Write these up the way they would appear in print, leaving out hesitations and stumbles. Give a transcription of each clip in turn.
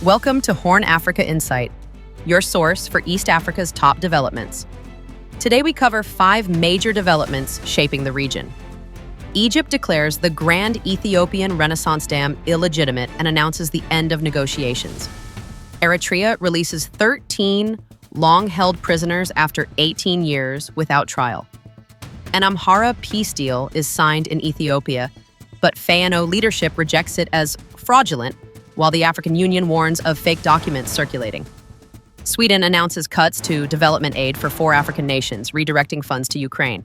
Welcome to HornAfrica Insight, your source for East Africa's top developments. Today we cover 5 major developments shaping the region. Egypt declares the Grand Ethiopian Renaissance Dam illegitimate and announces the end of negotiations. Eritrea releases 13 long-held prisoners after 18 years without trial. An Amhara peace deal is signed in Ethiopia, but Fayano leadership rejects it as fraudulent, while the African Union warns of fake documents circulating. Sweden announces cuts to development aid for 4 African nations, redirecting funds to Ukraine.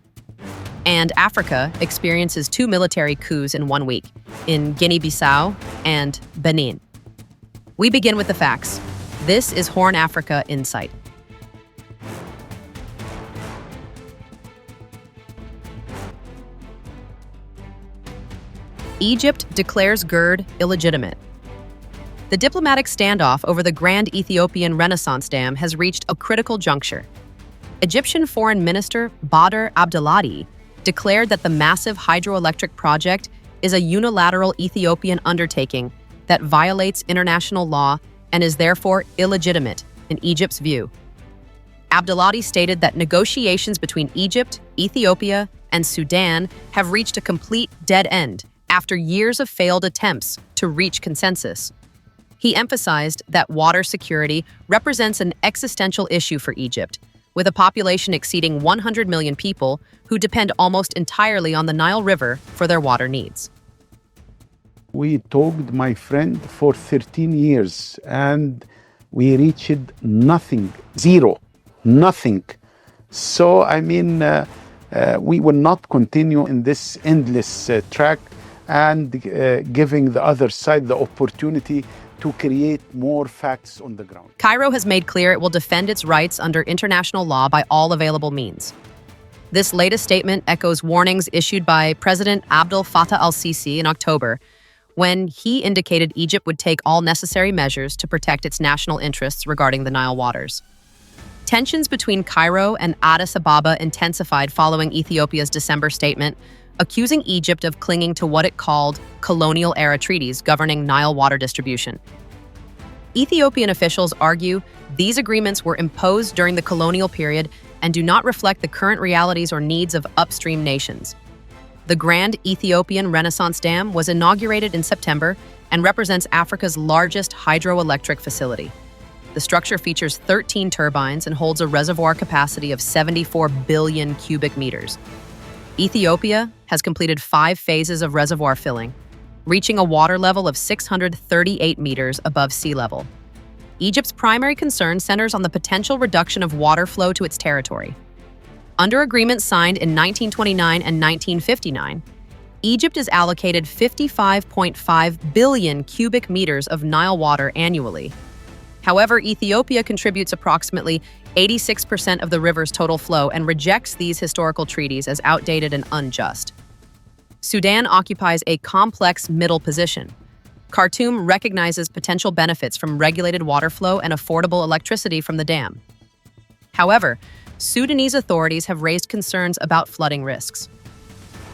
And Africa experiences 2 military coups in 1 week, in Guinea-Bissau and Benin. We begin with the facts. This is HornAfrica Insight. Egypt declares GERD illegitimate. The diplomatic standoff over the Grand Ethiopian Renaissance Dam has reached a critical juncture. Egyptian Foreign Minister Badr Abdelhadi declared that the massive hydroelectric project is a unilateral Ethiopian undertaking that violates international law and is therefore illegitimate in Egypt's view. Abdelhadi stated that negotiations between Egypt, Ethiopia, and Sudan have reached a complete dead end after years of failed attempts to reach consensus. He emphasized that water security represents an existential issue for Egypt, with a population exceeding 100 million people who depend almost entirely on the Nile River for their water needs. We talked, my friend, for 13 years and we reached nothing, zero, nothing. So, we will not continue in this endless track and giving the other side the opportunity to create more facts on the ground. Cairo has made clear it will defend its rights under international law by all available means. This latest statement echoes warnings issued by President Abdel Fattah al-Sisi in October, when he indicated Egypt would take all necessary measures to protect its national interests regarding the Nile waters. Tensions between Cairo and Addis Ababa intensified following Ethiopia's December statement, accusing Egypt of clinging to what it called colonial-era treaties governing Nile water distribution. Ethiopian officials argue these agreements were imposed during the colonial period and do not reflect the current realities or needs of upstream nations. The Grand Ethiopian Renaissance Dam was inaugurated in September and represents Africa's largest hydroelectric facility. The structure features 13 turbines and holds a reservoir capacity of 74 billion cubic meters. Ethiopia has completed 5 phases of reservoir filling, reaching a water level of 638 meters above sea level. Egypt's primary concern centers on the potential reduction of water flow to its territory. Under agreements signed in 1929 and 1959, Egypt is allocated 55.5 billion cubic meters of Nile water annually. However, Ethiopia contributes approximately 86% of the river's total flow and rejects these historical treaties as outdated and unjust. Sudan occupies a complex middle position. Khartoum recognizes potential benefits from regulated water flow and affordable electricity from the dam. However, Sudanese authorities have raised concerns about flooding risks.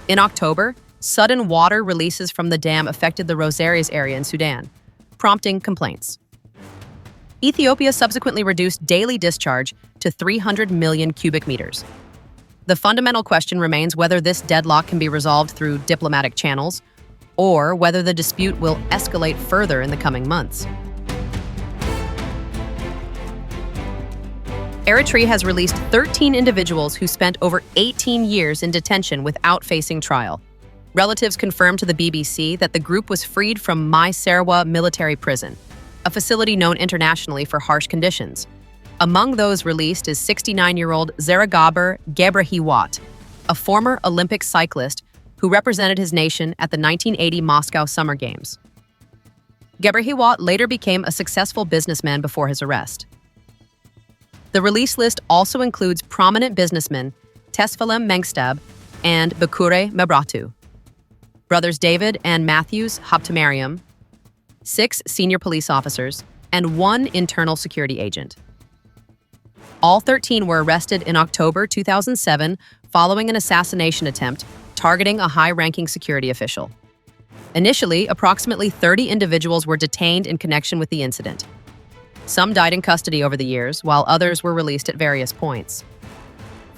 In October, sudden water releases from the dam affected the Rosaires area in Sudan, prompting complaints. Ethiopia subsequently reduced daily discharge to 300 million cubic meters. The fundamental question remains whether this deadlock can be resolved through diplomatic channels, or whether the dispute will escalate further in the coming months. Eritrea has released 13 individuals who spent over 18 years in detention without facing trial. Relatives confirmed to the BBC that the group was freed from Mai Serwa military prison, a facility known internationally for harsh conditions. Among those released is 69-year-old Zeragaber Gebrehiyot, a former Olympic cyclist who represented his nation at the 1980 Moscow Summer Games. Gebrehiyot later became a successful businessman before his arrest. The release list also includes prominent businessmen Tesfalem Mengstab and Bakure Mebratu, brothers David and Matthews Haptamariam, 6 senior police officers, and 1 internal security agent. All 13 were arrested in October 2007 following an assassination attempt targeting a high-ranking security official. Initially, approximately 30 individuals were detained in connection with the incident. Some died in custody over the years, while others were released at various points.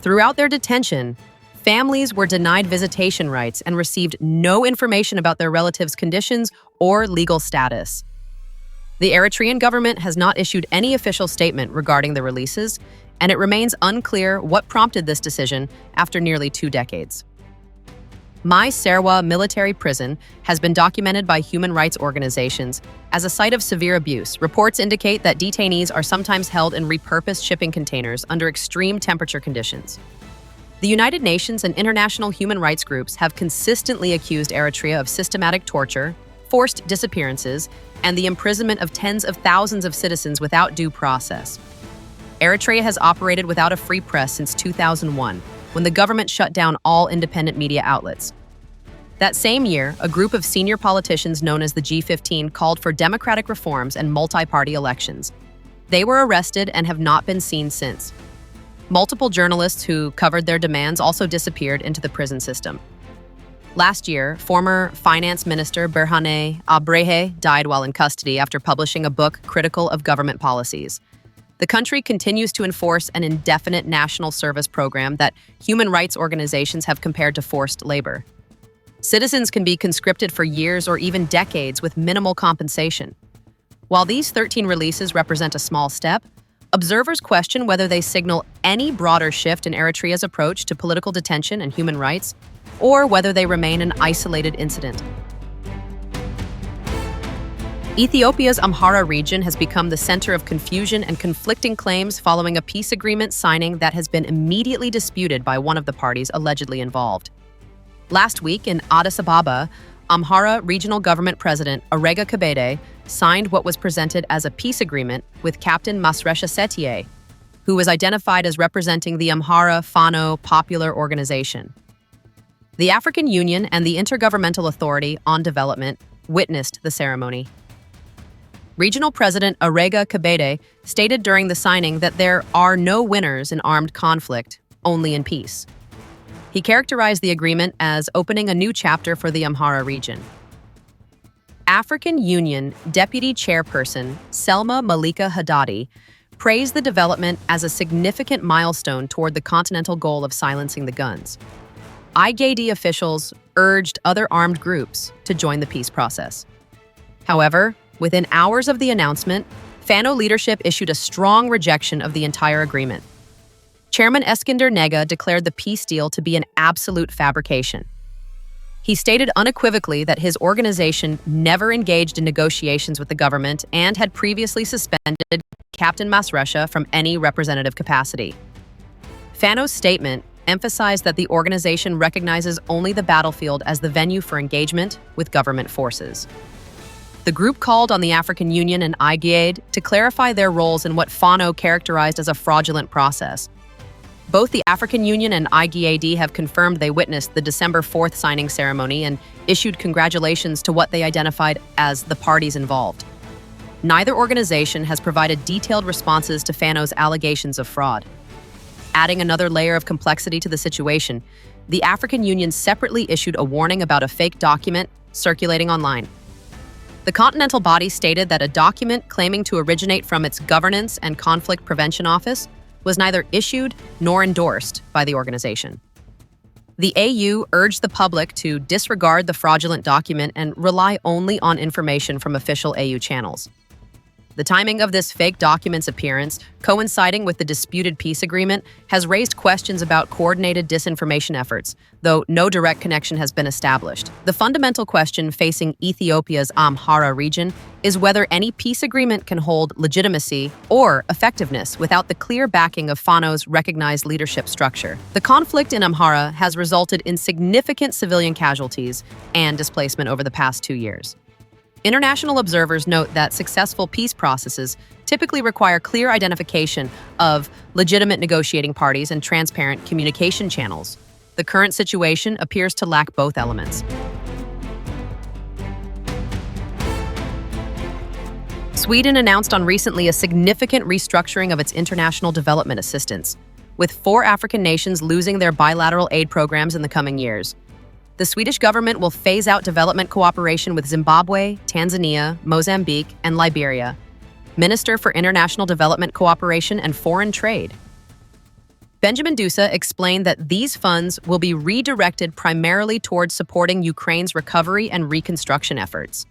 Throughout their detention, families were denied visitation rights and received no information about their relatives' conditions or legal status. The Eritrean government has not issued any official statement regarding the releases, and it remains unclear what prompted this decision after nearly 2 decades. Mai Serwa military prison has been documented by human rights organizations as a site of severe abuse. Reports indicate that detainees are sometimes held in repurposed shipping containers under extreme temperature conditions. The United Nations and international human rights groups have consistently accused Eritrea of systematic torture, forced disappearances, and the imprisonment of tens of thousands of citizens without due process. Eritrea has operated without a free press since 2001, when the government shut down all independent media outlets. That same year, a group of senior politicians known as the G15 called for democratic reforms and multi-party elections. They were arrested and have not been seen since. Multiple journalists who covered their demands also disappeared into the prison system. Last year, former Finance Minister Berhane Abrehe died while in custody after publishing a book critical of government policies. The country continues to enforce an indefinite national service program that human rights organizations have compared to forced labor. Citizens can be conscripted for years or even decades with minimal compensation. While these 13 releases represent a small step, observers question whether they signal any broader shift in Eritrea's approach to political detention and human rights, or whether they remain an isolated incident. Ethiopia's Amhara region has become the center of confusion and conflicting claims following a peace agreement signing that has been immediately disputed by one of the parties allegedly involved. Last week in Addis Ababa, Amhara Regional Government President Arega Kabede signed what was presented as a peace agreement with Captain Masresha Setie, who was identified as representing the Amhara Fano Popular Organization. The African Union and the Intergovernmental Authority on Development witnessed the ceremony. Regional President Arega Kabede stated during the signing that there are no winners in armed conflict, only in peace. He characterized the agreement as opening a new chapter for the Amhara region. African Union Deputy Chairperson Selma Malika Haddadi praised the development as a significant milestone toward the continental goal of silencing the guns. IGAD officials urged other armed groups to join the peace process. However, within hours of the announcement, Fano leadership issued a strong rejection of the entire agreement. Chairman Eskinder Nega declared the peace deal to be an absolute fabrication. He stated unequivocally that his organization never engaged in negotiations with the government and had previously suspended Captain Masresha from any representative capacity. Fano's statement emphasized that the organization recognizes only the battlefield as the venue for engagement with government forces. The group called on the African Union and IGAD to clarify their roles in what Fano characterized as a fraudulent process. Both the African Union and IGAD have confirmed they witnessed the December 4th signing ceremony and issued congratulations to what they identified as the parties involved. Neither organization has provided detailed responses to Fano's allegations of fraud. Adding another layer of complexity to the situation, the African Union separately issued a warning about a fake document circulating online. The continental body stated that a document claiming to originate from its Governance and Conflict Prevention Office was neither issued nor endorsed by the organization. The AU urged the public to disregard the fraudulent document and rely only on information from official AU channels. The timing of this fake document's appearance, coinciding with the disputed peace agreement, has raised questions about coordinated disinformation efforts, though no direct connection has been established. The fundamental question facing Ethiopia's Amhara region is whether any peace agreement can hold legitimacy or effectiveness without the clear backing of Fano's recognized leadership structure. The conflict in Amhara has resulted in significant civilian casualties and displacement over the past 2 years. International observers note that successful peace processes typically require clear identification of legitimate negotiating parties and transparent communication channels. The current situation appears to lack both elements. Sweden announced recently a significant restructuring of its international development assistance, with 4 African nations losing their bilateral aid programs in the coming years. The Swedish government will phase out development cooperation with Zimbabwe, Tanzania, Mozambique, and Liberia. Minister for International Development Cooperation and Foreign Trade. Benjamin Dusa explained that these funds will be redirected primarily towards supporting Ukraine's recovery and reconstruction efforts.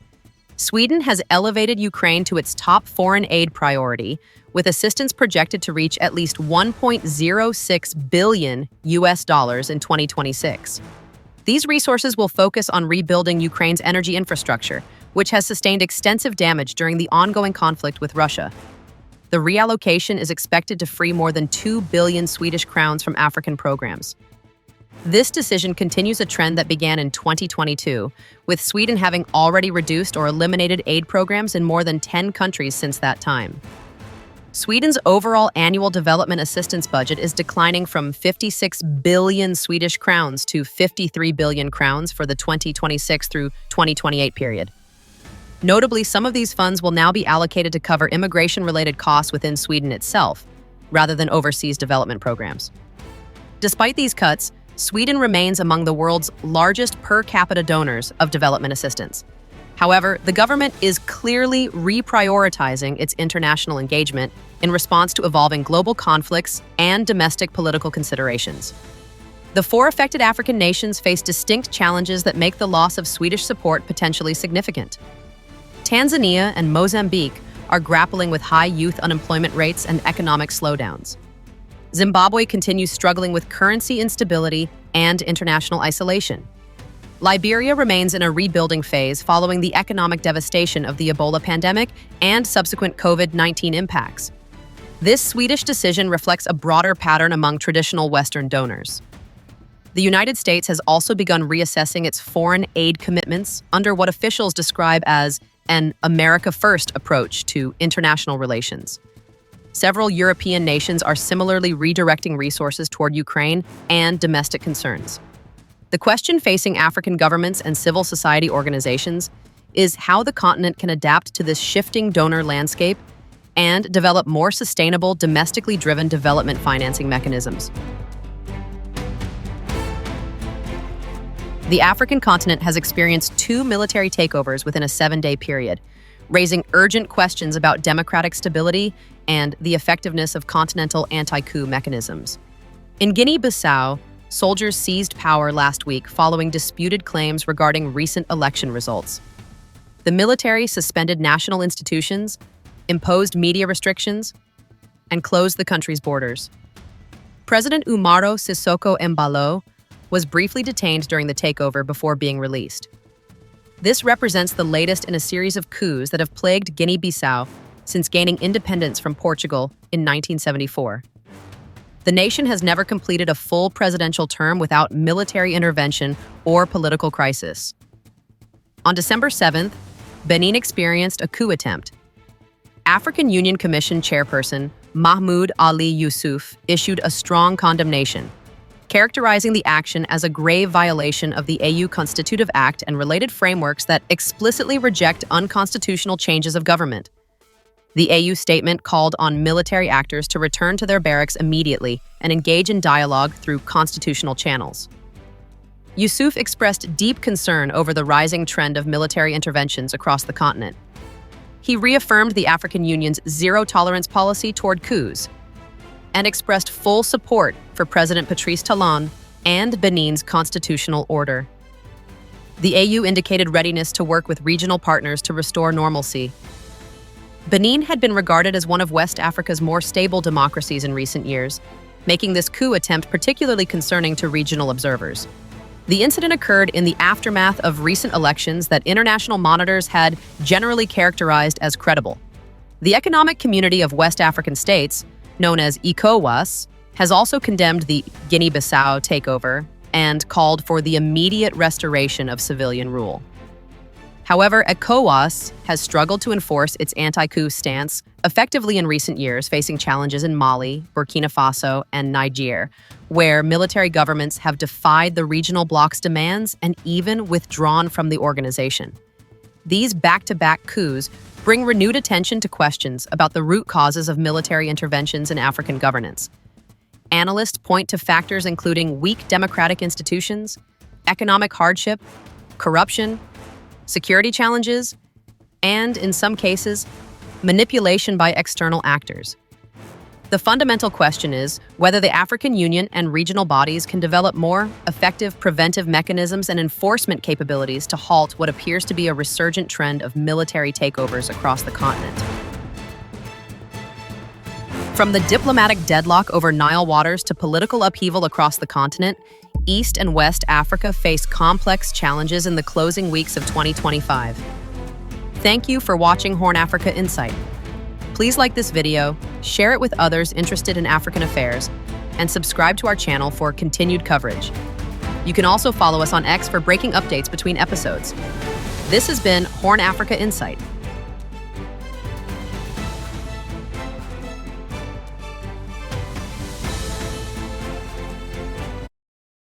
Sweden has elevated Ukraine to its top foreign aid priority, with assistance projected to reach at least $1.06 billion in 2026. These resources will focus on rebuilding Ukraine's energy infrastructure, which has sustained extensive damage during the ongoing conflict with Russia. The reallocation is expected to free more than 2 billion Swedish crowns from African programs. This decision continues a trend that began in 2022, with Sweden having already reduced or eliminated aid programs in more than 10 countries since that time. Sweden's overall annual development assistance budget is declining from 56 billion Swedish crowns to 53 billion crowns for the 2026 through 2028 period. Notably, some of these funds will now be allocated to cover immigration-related costs within Sweden itself, rather than overseas development programs. Despite these cuts, Sweden remains among the world's largest per capita donors of development assistance. However, the government is clearly reprioritizing its international engagement in response to evolving global conflicts and domestic political considerations. The 4 affected African nations face distinct challenges that make the loss of Swedish support potentially significant. Tanzania and Mozambique are grappling with high youth unemployment rates and economic slowdowns. Zimbabwe continues struggling with currency instability and international isolation. Liberia remains in a rebuilding phase following the economic devastation of the Ebola pandemic and subsequent COVID-19 impacts. This Swedish decision reflects a broader pattern among traditional Western donors. The United States has also begun reassessing its foreign aid commitments under what officials describe as an America First approach to international relations. Several European nations are similarly redirecting resources toward Ukraine and domestic concerns. The question facing African governments and civil society organizations is how the continent can adapt to this shifting donor landscape and develop more sustainable, domestically driven development financing mechanisms. The African continent has experienced 2 military takeovers within a 7-day period, raising urgent questions about democratic stability and the effectiveness of continental anti-coup mechanisms. In Guinea-Bissau, soldiers seized power last week following disputed claims regarding recent election results. The military suspended national institutions, imposed media restrictions, and closed the country's borders. President Umaro Sissoco Embalo was briefly detained during the takeover before being released. This represents the latest in a series of coups that have plagued Guinea-Bissau since gaining independence from Portugal in 1974. The nation has never completed a full presidential term without military intervention or political crisis. On December 7th, Benin experienced a coup attempt. African Union Commission chairperson Mahmoud Ali Yusuf issued a strong condemnation, characterizing the action as a grave violation of the AU Constitutive Act and related frameworks that explicitly reject unconstitutional changes of government. The AU statement called on military actors to return to their barracks immediately and engage in dialogue through constitutional channels. Yusuf expressed deep concern over the rising trend of military interventions across the continent. He reaffirmed the African Union's zero-tolerance policy toward coups and expressed full support for President Patrice Talon and Benin's constitutional order. The AU indicated readiness to work with regional partners to restore normalcy. Benin had been regarded as one of West Africa's more stable democracies in recent years, making this coup attempt particularly concerning to regional observers. The incident occurred in the aftermath of recent elections that international monitors had generally characterized as credible. The Economic Community of West African States, known as ECOWAS, has also condemned the Guinea-Bissau takeover and called for the immediate restoration of civilian rule. However, ECOWAS has struggled to enforce its anti-coup stance effectively in recent years, facing challenges in Mali, Burkina Faso, and Niger, where military governments have defied the regional bloc's demands and even withdrawn from the organization. These back-to-back coups bring renewed attention to questions about the root causes of military interventions in African governance. Analysts point to factors including weak democratic institutions, economic hardship, corruption, security challenges, and, in some cases, manipulation by external actors. The fundamental question is whether the African Union and regional bodies can develop more effective preventive mechanisms and enforcement capabilities to halt what appears to be a resurgent trend of military takeovers across the continent. From the diplomatic deadlock over Nile waters to political upheaval across the continent, East and West Africa face complex challenges in the closing weeks of 2025. Thank you for watching HornAfrica Insight. Please like this video, share it with others interested in African affairs, and subscribe to our channel for continued coverage. You can also follow us on X for breaking updates between episodes. This has been HornAfrica Insight.